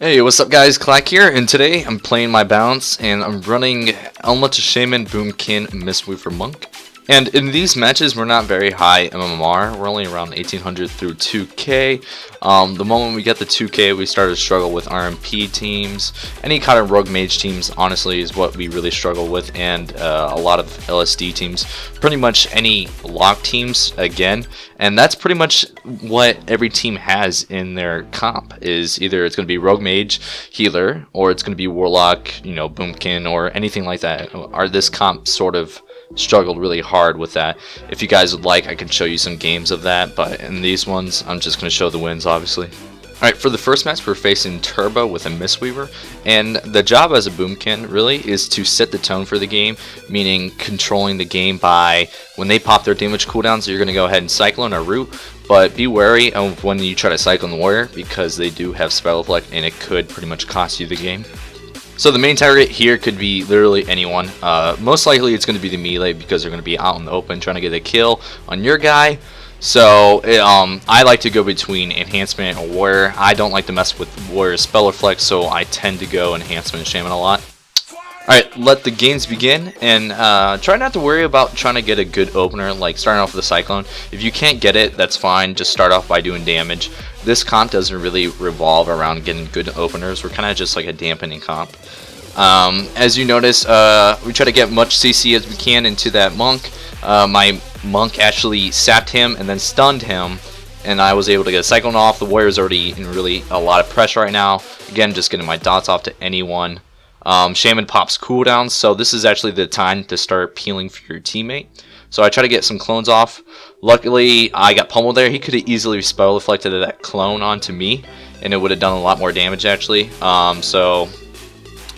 Hey, what's up guys, Claak here, and today I'm playing my balance, and I'm running Elma to Shaman, Boomkin, Mistweaver Monk. And in these matches, we're not very high MMR, we're only around 1800 through 2k. The moment we get the 2k, we start to struggle with RMP teams. Any kind of rogue mage teams, honestly, is what we really struggle with, and a lot of LSD teams. Pretty much any lock teams, again. And that's pretty much what every team has in their comp, is either it's going to be rogue mage, healer, or it's going to be warlock, you know, boomkin, or anything like that. This comp sort of struggled really hard with that. If you guys would like, I can show you some games of that, but in these ones, I'm just going to show the wins, obviously. Alright, for the first match, we're facing Turbo with a Mistweaver, and the job as a Boomkin really is to set the tone for the game, meaning controlling the game by when they pop their damage cooldowns, you're going to go ahead and Cyclone or Root, but be wary of when you try to Cyclone the Warrior, because they do have Spell Effect, and it could pretty much cost you the game. So the main target here could be literally anyone. Most likely it's going to be the melee, because they're going to be out in the open trying to get a kill on your guy. So I like to go between Enhancement and Warrior. I don't like to mess with Warrior's Spell Reflect, so I tend to go Enhancement and Shaman a lot. Alright, let the games begin, and try not to worry about trying to get a good opener, like starting off with a Cyclone. If you can't get it, that's fine, just start off by doing damage. This comp doesn't really revolve around getting good openers, we're kind of just like a dampening comp. As you notice, we try to get much CC as we can into that Monk. My Monk actually sapped him and then stunned him, and I was able to get a Cyclone off. The Warrior's already in really a lot of pressure right now. Again, just getting my dots off to anyone. Shaman pops cooldowns, so this is actually the time to start peeling for your teammate. So I try to get some clones off. Luckily, I got pummeled there. He could have easily spell reflected that clone onto me, and it would have done a lot more damage actually. So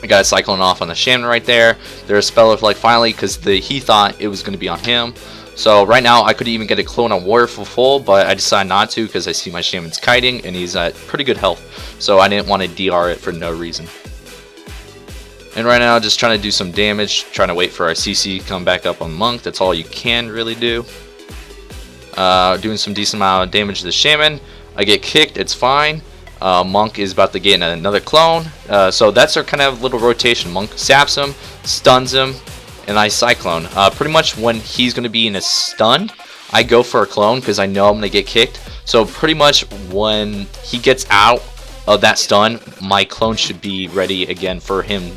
I got a Cyclone off on the Shaman right there. There's spell reflect finally, because he thought it was going to be on him. So right now I could even get a clone on Warrior for full, but I decided not to because I see my Shaman's kiting and he's at pretty good health. So I didn't want to DR it for no reason. And right now, just trying to do some damage, trying to wait for our CC to come back up on Monk. That's all you can really do. Doing some decent amount of damage to the Shaman. I get kicked, it's fine. Monk is about to get another clone. So that's our kind of little rotation. Monk saps him, stuns him, and I Cyclone. Pretty much when he's going to be in a stun, I go for a clone because I know I'm going to get kicked. So pretty much when he gets out of that stun, my clone should be ready again for him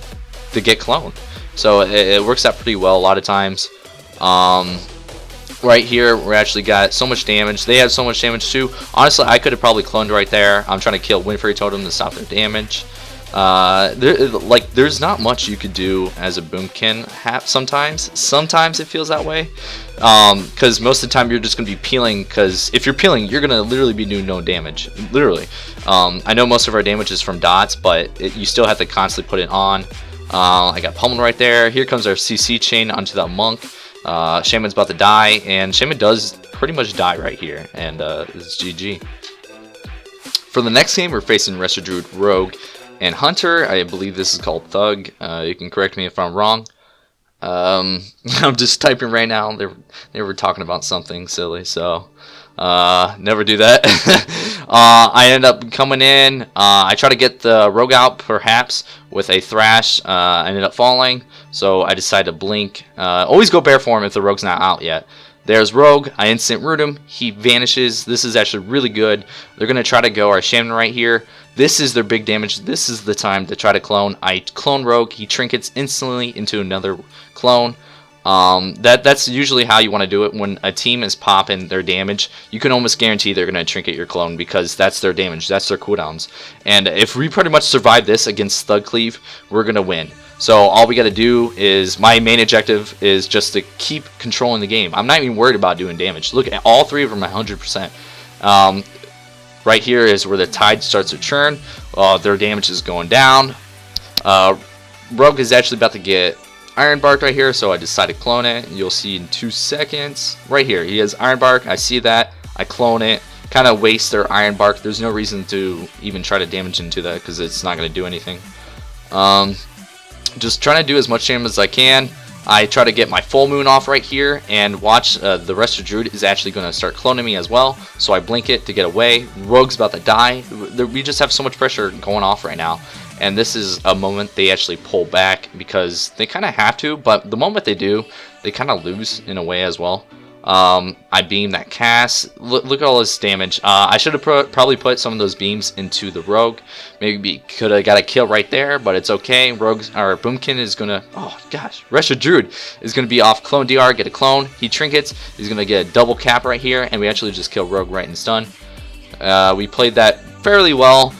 to get cloned. So it works out pretty well a lot of times. Right here, we actually got so much damage. They have so much damage too. Honestly, I could have probably cloned right there. I'm trying to kill Windfairy Totem to stop their damage. There's not much you could do as a Boomkin sometimes. Sometimes it feels that way. Because most of the time you're just going to be peeling, because if you're peeling, you're going to literally be doing no damage. Literally. I know most of our damage is from dots, but you still have to constantly put it on. I got pummeled right there. Here comes our CC chain onto that Monk. Shaman's about to die, and Shaman does pretty much die right here, and it's GG. For the next game, we're facing Resto Druid, Rogue, and Hunter. I believe this is called Thug. You can correct me if I'm wrong. I'm just typing right now. They were talking about something silly, so never do that. I end up coming in. I try to get the Rogue out, perhaps, with a Thrash. I ended up falling, so I decided to blink. Always go bear form if the Rogue's not out yet. There's Rogue. I instant root him. He vanishes. This is actually really good. They're going to try to go our Shaman right here. This is their big damage. This is the time to try to clone. I clone Rogue. He trinkets instantly into another clone. That's usually how you want to do it. When a team is popping their damage, you can almost guarantee they're going to trinket your clone, because that's their damage, that's their cooldowns. And if we pretty much survive this against Thug Cleave, we're going to win. So all we got to do is, my main objective is just to keep controlling the game. I'm not even worried about doing damage. Look at all three of them at 100%. Right here is where the tide starts to churn. Their damage is going down. Rogue is actually about to get Iron Bark right here, so I decided to clone it. You'll see in 2 seconds. Right here, he has Iron Bark. I see that. I clone it. Kind of waste their Iron Bark. There's no reason to even try to damage into that, because it's not going to do anything. Just trying to do as much damage as I can. I try to get my full moon off right here, and watch the rest of Druid is actually going to start cloning me as well. So I blink it to get away. Rogue's about to die. We just have so much pressure going off right now. And this is a moment they actually pull back because they kind of have to, but the moment they do, they kind of lose in a way as well. I beam that cast. Look at all this damage. I should have probably put some of those beams into the rogue. Maybe could have got a kill right there, but it's okay. Boomkin is gonna. Oh gosh, Resha Druid is gonna be off clone DR. Get a clone. He trinkets. He's gonna get a double cap right here, and we actually just kill rogue right in stun. We played that fairly well.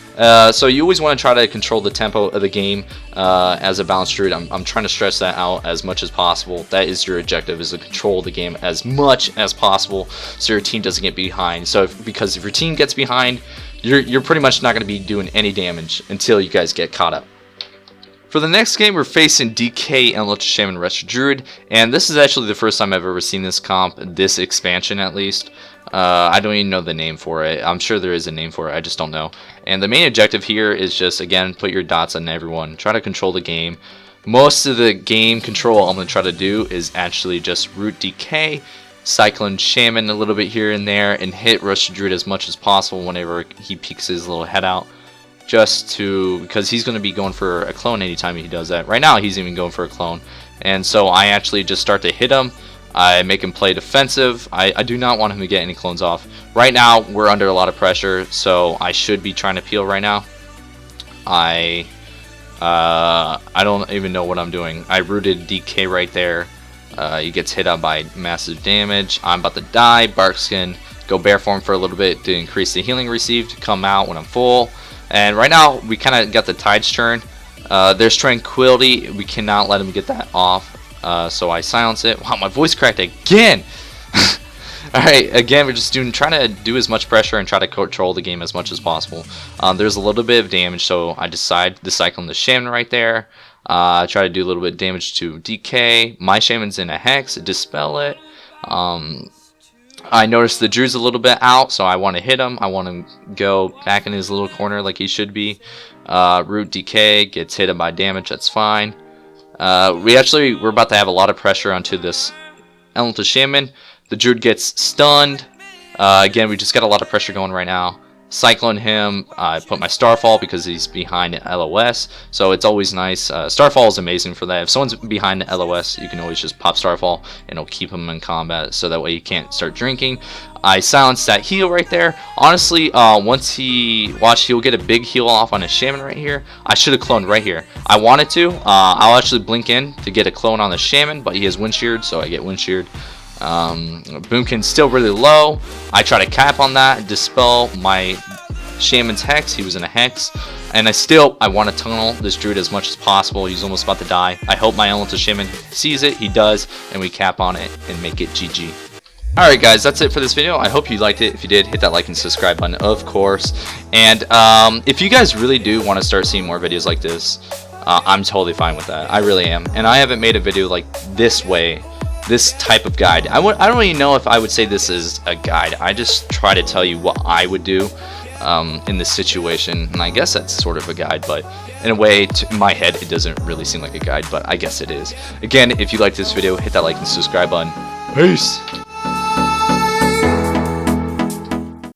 So you always want to try to control the tempo of the game as a balanced Druid. I'm trying to stress that out as much as possible. That is your objective, is to control the game as much as possible so your team doesn't get behind. Because if your team gets behind, you're pretty much not going to be doing any damage until you guys get caught up. For the next game, we're facing DK and Shaman Resha Druid, and this is actually the first time I've ever seen this comp, this expansion at least. I don't even know the name for it. I'm sure there is a name for it, I just don't know. And the main objective here is just, again, put your dots on everyone. Try to control the game. Most of the game control I'm going to try to do is actually just root DK, Cyclone Shaman a little bit here and there, and hit Resha Druid as much as possible whenever he peeks his little head out. Because he's going to be going for a clone anytime he does that. Right now, he's even going for a clone. And so I actually just start to hit him. I make him play defensive. I do not want him to get any clones off. Right now, we're under a lot of pressure, so I should be trying to peel right now. I don't even know what I'm doing. I rooted DK right there. He gets hit up by massive damage. I'm about to die. Barkskin, go bear form for a little bit to increase the healing received. Come out when I'm full. And right now, we kind of got the tides turn. There's Tranquility. We cannot let him get that off. So I silence it. Wow, my voice cracked again. Alright, again, we're just trying to do as much pressure and try to control the game as much as possible. There's a little bit of damage, so I decide to cycle the Shaman right there. Try to do a little bit of damage to DK. My Shaman's in a Hex, dispel it. I noticed the Druid's a little bit out, so I want to hit him. I want him to go back in his little corner like he should be. Root DK, gets hit by damage, that's fine. We're about to have a lot of pressure onto this Elemental Shaman. The Druid gets stunned. Again, we just got a lot of pressure going right now. Cyclone him. I put my Starfall because he's behind LOS, so it's always nice. Starfall is amazing for that. If someone's behind LOS, you can always just pop Starfall and it'll keep him in combat, so that way he can't start drinking. I silenced that heal right there. Honestly, once he'll get a big heal off on his Shaman right here. I should have cloned right here. I wanted to. I'll actually blink in to get a clone on the Shaman, but he has wind sheared, so I get wind sheared. Boomkin's still really low. I try to cap on that, dispel my Shaman's Hex. He was in a Hex, and I want to tunnel this Druid as much as possible. He's almost about to die. I hope my Elemental Shaman sees it. He does, and we cap on it and make it GG. Alright guys, that's it for this video. I hope you liked it. If you did, hit that like and subscribe button, of course. And if you guys really do want to start seeing more videos like this, I'm totally fine with that. I really am. And I haven't made a video like this way, this type of guide. I don't even know if I would say this is a guide. I just try to tell you what I would do in this situation. And I guess that's sort of a guide, but in a way, in my head, it doesn't really seem like a guide, but I guess it is. Again, if you like this video, hit that like and subscribe button. Peace!